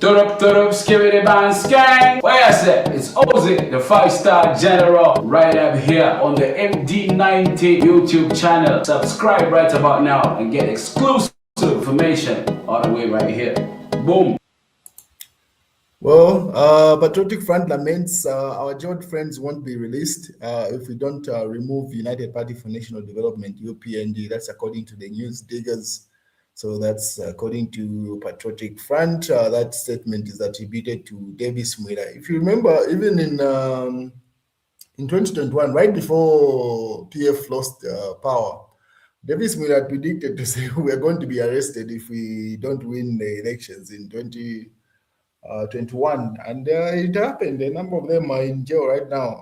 Turn up, skibidi band skang. Where I say? It's Ozzy, the 5-star general, right up here on the MD90 YouTube channel. Subscribe right about now and get exclusive information all the way right here. Boom. Well, Patriotic Front laments our jailed friends won't be released if we don't remove United Party for National Development, UPND. That's according to the news diggers. So that's according to Patriotic Front. That statement is attributed to Davis Mwira. If you remember, even in 2021, right before PF lost power, Davis Mwira predicted to say we are going to be arrested if we don't win the elections in 21, and it happened. A number of them are in jail right now.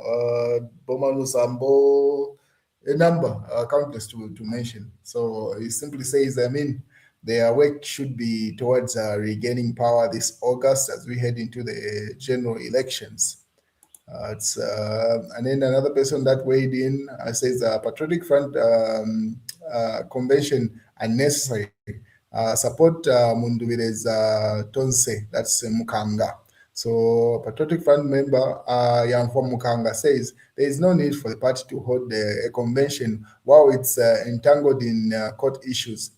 Bomanu Sambo, a number, countless to mention. So he simply says, their work should be towards regaining power this August as we head into the general elections. And then another person that weighed in says Patriotic Front convention unnecessary. Support Munduwire's Tonse, that's Mukanga. So Patriotic Front member Yanfo Mukanga says there is no need for the party to hold a convention while it's entangled in court issues.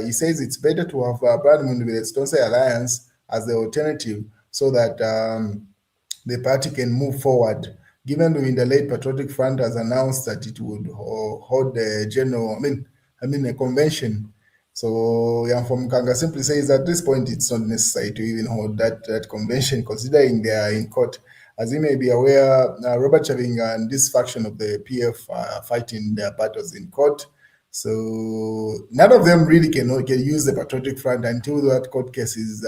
He says it's better to have Brad Munduwire's Tonse alliance as the alternative so that the party can move forward. Given in the late Patriotic Front has announced that it would hold a a convention. So Yanfo Mukanga simply says at this point it's not necessary to even hold that convention, considering they are in court. As you may be aware, Robert Chavinga and this faction of the PF are fighting their battles in court. So none of them really can use the Patriotic Front until that court case is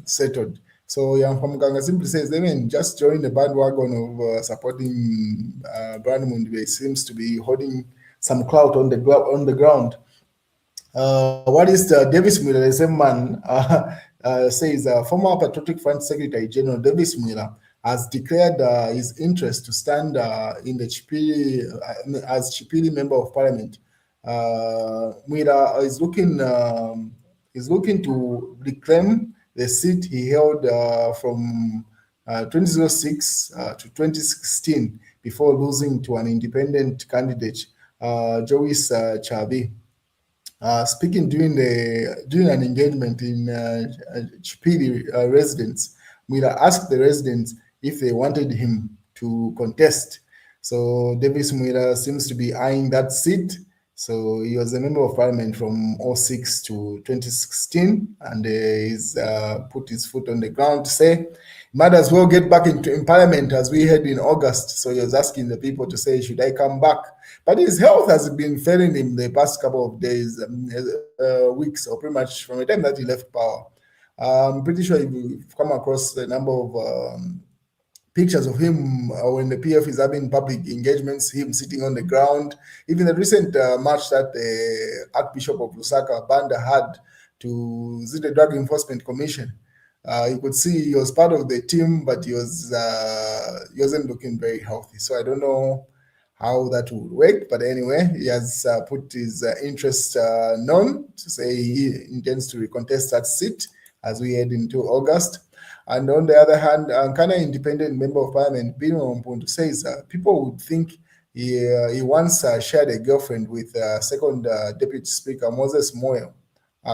settled. So Yanfo Mukanga simply says, just join the bandwagon of supporting Brand Mundiwe seems to be holding some clout on the ground. What is Davis Mwira, the same man, says former Patriotic Front Secretary General Davis Mwira has declared his interest to stand in the Chipili as Chipili Member of Parliament. Mwira is looking to reclaim the seat he held from 2006 to 2016 before losing to an independent candidate, Joyce Chavi. Speaking during an engagement in Chipili residence, Mwira asked the residents if they wanted him to contest. So Davis Mwira seems to be eyeing that seat. So he was a member of parliament from 06 to 2016, and he's put his foot on the ground to say, might as well get back in parliament as we head in August. So he was asking the people to say, should I come back? But his health has been failing him the past couple of days, weeks, or pretty much from the time that he left power. I'm pretty sure you've come across a number of pictures of him when the PF is having public engagements, him sitting on the ground. Even the recent march that the Archbishop of Lusaka, Banda, had to the Drug Enforcement Commission. You could see he was part of the team, but he wasn't looking very healthy. So I don't know how that would work, but anyway, he has put his interest known to say he intends to recontest that seat as we head into August. And on the other hand, Ankana Independent Member of Parliament, Bino Mpundu, says people would think he once shared a girlfriend with second Deputy Speaker Moses Moyo,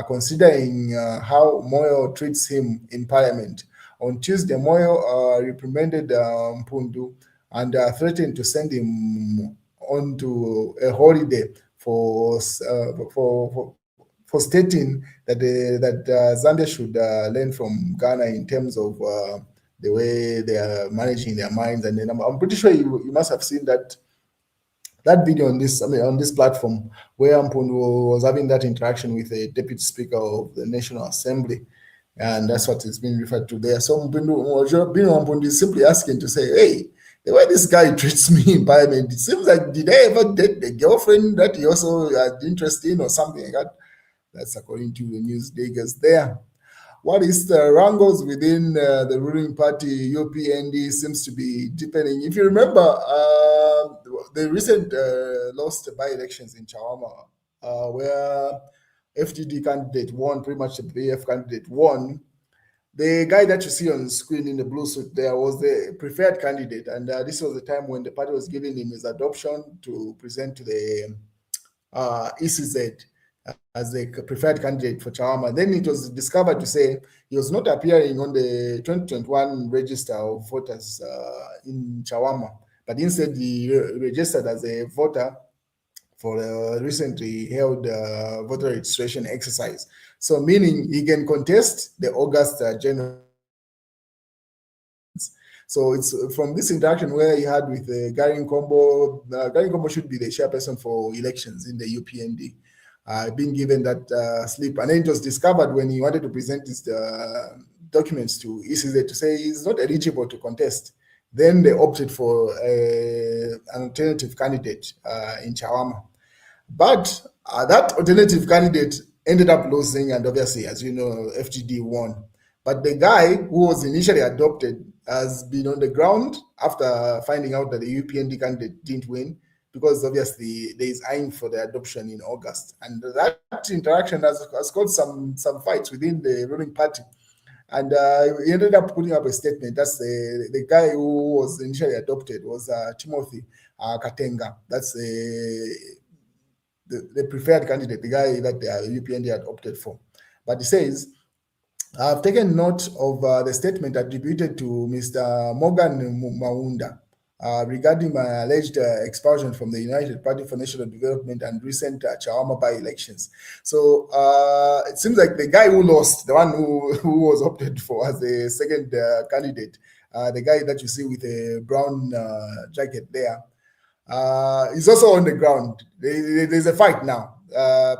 considering how Moyo treats him in Parliament. On Tuesday, Moyo reprimanded Mpundu and threatened to send him on to a holiday for stating that Zambia should learn from Ghana in terms of the way they are managing their minds. And then I'm pretty sure you must have seen that video on this platform where Mpundu was having that interaction with the Deputy Speaker of the National Assembly. And that's what is being referred to there. So Mpundu is simply asking to say, hey, the way this guy treats me in Parliament, it seems like, did I ever date the girlfriend that he also had interest in or something like that? That's according to the news diggers there. What is the wrangles within the ruling party, UPND, seems to be deepening. If you remember, the recent lost by-elections in Chawama, where FGD candidate won, pretty much the PF candidate won, The guy that you see on the screen in the blue suit there was the preferred candidate, and this was the time when the party was giving him his adoption to present to the ECZ as the preferred candidate for Chawama. Then it was discovered to say he was not appearing on the 2021 register of voters in Chawama, but instead he registered as a voter for the recently held voter registration exercise. So meaning he can contest the August general. So it's from this interaction where he had with Gary Nkombo. Gary Nkombo should be the chairperson for elections in the UPND. Being given that slip, and then it was discovered when he wanted to present his documents to ECZ to say he's not eligible to contest. Then they opted for an alternative candidate in Chawama. But that alternative candidate ended up losing, and obviously, as you know, FGD won. But the guy who was initially adopted has been on the ground after finding out that the UPND candidate didn't win, because obviously there is eyeing for the adoption in August. And that interaction has caused some fights within the ruling party. And he ended up putting up a statement. That's the guy who was initially adopted was Timothy Katenga. That's the preferred candidate, the guy that the UPND had opted for. But he says, I've taken note of the statement attributed to Mr. Morgan Maunda regarding my alleged expulsion from the United Party for National Development and recent Chawama by-elections. So it seems like the guy who lost, the one who was opted for as the second candidate, the guy that you see with a brown jacket there, is also on the ground. There's a fight now.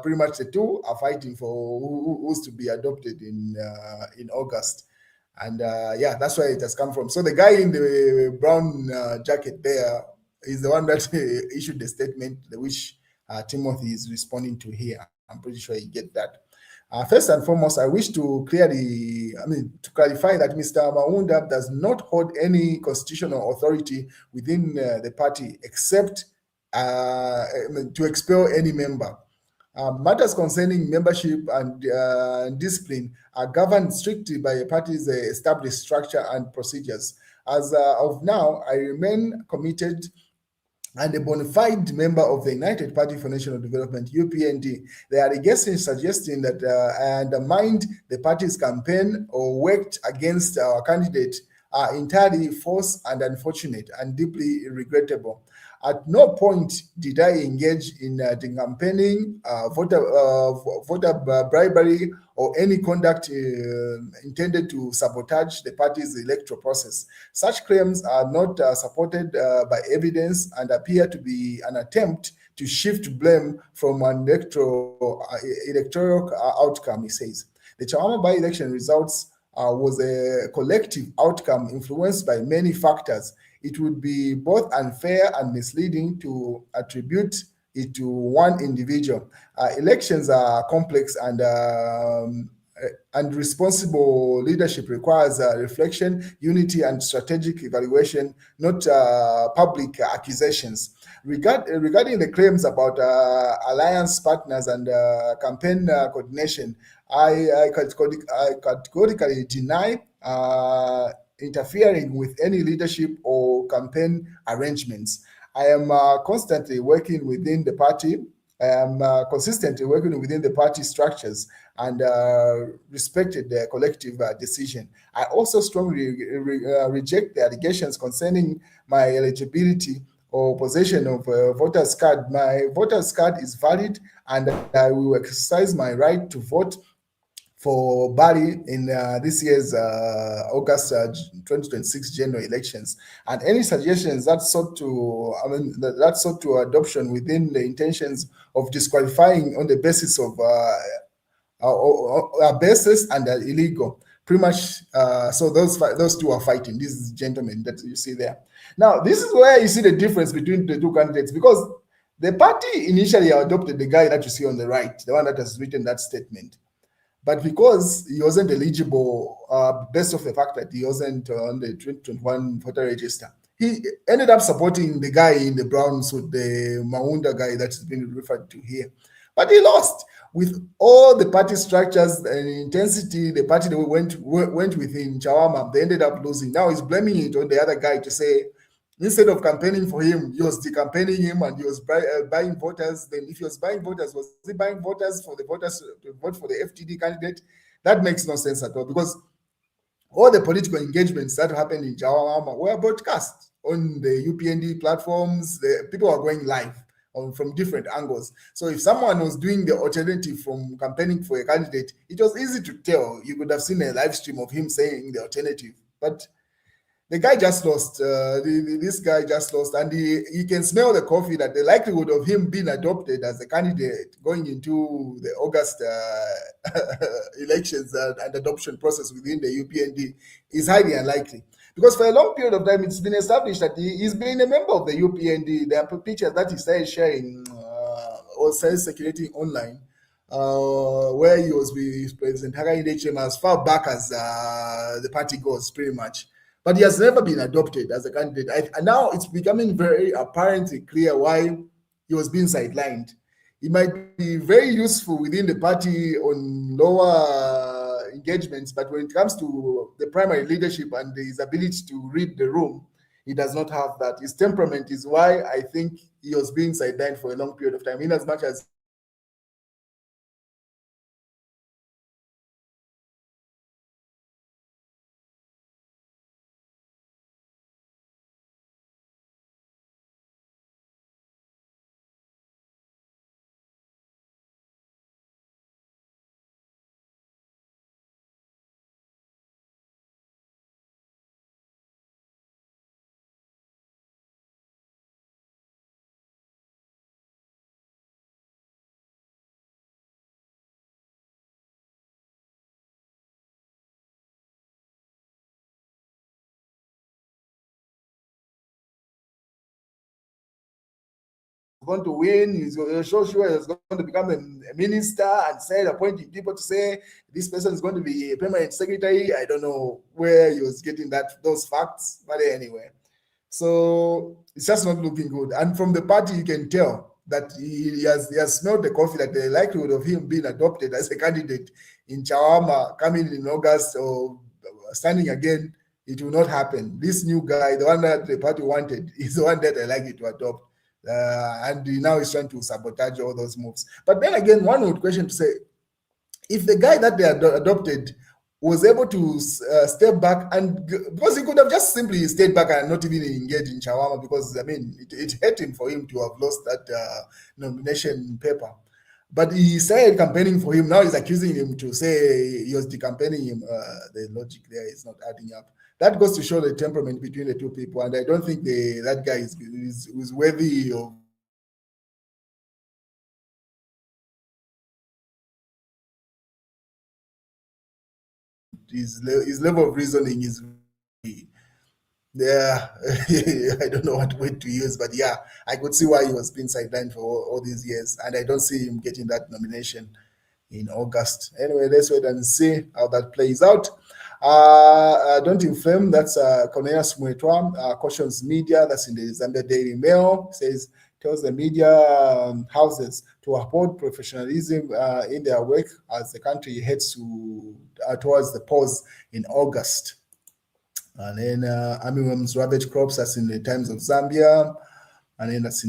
Pretty much the two are fighting for who's to be adopted in August. And yeah, that's where it has come from. So the guy in the brown jacket there is the one that issued the statement, which Timothy is responding to here. I'm pretty sure you get that. First and foremost, I wish to clarify that Mr. Maunda does not hold any constitutional authority within the party except to expel any member. Matters concerning membership and discipline are governed strictly by a party's established structure and procedures. As of now, I remain committed and a bona fide member of the United Party for National Development, UPND. They are suggesting that I undermined the party's campaign or worked against our candidate are entirely false and unfortunate and deeply regrettable. At no point did I engage in the campaigning, voter bribery, or any conduct intended to sabotage the party's electoral process. Such claims are not supported by evidence and appear to be an attempt to shift blame from an electoral outcome, he says. The Chawama by-election results was a collective outcome influenced by many factors. It would be both unfair and misleading to attribute it to one individual. Elections are complex, and responsible leadership requires reflection, unity, and strategic evaluation, not public accusations. Regarding the claims about alliance partners and campaign coordination, I categorically deny interfering with any leadership or campaign arrangements. I am constantly working within the party. I am consistently working within the party structures and respected the collective decision. I also strongly reject the allegations concerning my eligibility or possession of a voter's card. My voter's card is valid, and I will exercise my right to vote for Bali in this year's August 2026 general elections. And any suggestions that sought to adoption within the intentions of disqualifying on the basis of basis and illegal. Pretty much, so those two are fighting. These gentlemen that you see there. Now, this is where you see the difference between the two candidates, because the party initially adopted the guy that you see on the right, the one that has written that statement. But because he wasn't eligible, based off the fact that he wasn't on the 2021 voter register, he ended up supporting the guy in the brown suit, the Maunda guy that's been referred to here. But he lost. with all the party structures and intensity the party that went with in Chawama, they ended up losing. Now he's blaming it on the other guy to say, instead of campaigning for him, he was decampaigning him and he was buying voters. Then if he was buying voters, was he buying voters for the voters to vote for the FTD candidate? That makes no sense at all, because all the political engagements that happened in Jawama were broadcast on the UPND platforms. The people are going live from different angles. So if someone was doing the alternative from campaigning for a candidate, it was easy to tell. You could have seen a live stream of him saying the alternative. But the guy just lost. This guy just lost, and he can smell the coffee that the likelihood of him being adopted as a candidate going into the August elections and adoption process within the UPND is highly unlikely. Because for a long period of time, it's been established that he's been a member of the UPND. There are pictures that he started sharing or started circulating online, where he was with President Hakainde Hichilema as far back as the party goes, pretty much. But he has never been adopted as a candidate. And now it's becoming very apparently clear why he was being sidelined. He might be very useful within the party on lower engagements, but when it comes to the primary leadership and his ability to read the room, he does not have that. His temperament is why I think he was being sidelined for a long period of time, in as much as going to win, he's so sure he's going to become a minister and said appointing people to say this person is going to be a permanent secretary. I don't know where he was getting those facts, but anyway. So it's just not looking good. And from the party, you can tell that he has smelled the coffee, that the likelihood of him being adopted as a candidate in Chawama coming in August or standing again, it will not happen. This new guy, the one that the party wanted, is the one that I likely to adopt. And now he's trying to sabotage all those moves. But then again, one would question to say, if the guy that they adopted was able to step back, and because he could have just simply stayed back and not even engaged in Chawama, because I mean it hurt him for him to have lost that nomination paper. But he started campaigning for him. Now he's accusing him to say he was decampaigning him. The logic there is not adding up. That goes to show the temperament between the two people, and I don't think that guy is worthy of his level of reasoning is. Yeah, I don't know what word to use, but yeah, I could see why he was being sidelined for all these years, and I don't see him getting that nomination in August. Anyway, let's wait and see how that plays out. Don't inflame, that's Cornelius Mwetwa, cautions media, that's in the Zambia Daily Mail, says, tells the media houses to uphold professionalism in their work as the country heads towards the pause in August. And then armyworms ravage crops, as in the Times of Zambia, and then that's in